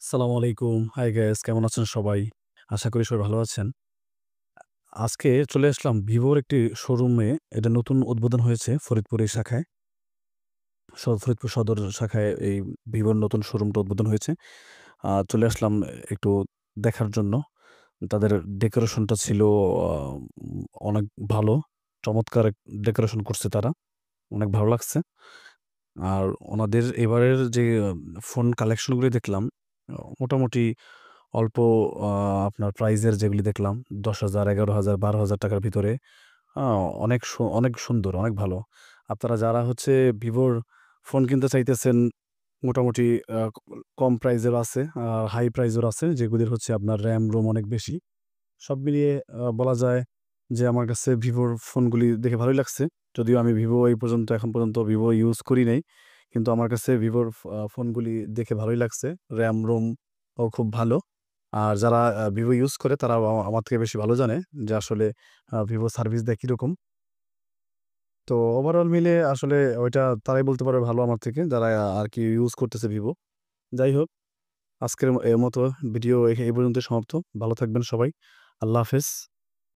আসসালামু আলাইকুম। Hi guys কেমন আছেন সবাই? আশা করি সবাই ভালো আছেন। আজকে চলে আসলাম ভিভোর একটি শোরুমে। এটা নতুন উদ্বোধন হয়েছে ফরিদপুর এই শাখায়। ফরিদপুর সদর শাখায় এই ভিভোর নতুন শোরুমটা উদ্বোধন হয়েছে। চলে আসলাম একটু দেখার জন্য। তাদের ডেকোরেশনটা ছিল আ অনেক ভালো। চমৎকার এক ডেকোরেশন করছে তারা। অনেক ভালো লাগছে। আর ওনাদের এবারের যে ফোন কালেকশন গুলি দেখলাম, মোটামুটি অল্প আ আপনার প্রাইজের যেগুলি দেখলাম ১০,০০০, ১১,০০০, ১২,০০০ টাকার ভিতরে আ অনেক সুন্দর, অনেক ভালো। আপনারা যারা হচ্ছে ভিভোর ফোন কিনতে চাইতেছেন মোটামুটি আ ক কম প্রাইজের আছে, হাই প্রাইজের আছে যেগুলির হচ্ছে আপনার RAM, ROM অনেক বেশি। সব মিলিয়ে বলা যায় যে আমার কাছে ভিভোর ফোনগুলি দেখে ভালোই লাগছে। যদিও আমি ভিভো এখন পর্যন্ত ভিভো ইউজ করি নাই। কিন্তু আমার কাছে ভিভোর ফোনগুলি দেখে ভালোই লাগছে। RAM, ROM ও খুব ভালো। আর যারা ভিভো ইউজ করে তারা আমার থেকে বেশি ভালো জানে যে আসলে ভিভো সার্ভিস দেয় কিরকম। তো ওভারঅল মিলে আসলে ওইটা তারাই বলতে পারবে ভালো আমার থেকে যারা আরকি ইউজ করতেছে ভিভো। যাই হোক আজকের মতো ভিডিও এই পর্যন্তই সমাপ্ত। ভালো থাকবেন সবাই। আল্লাহ হাফেজ।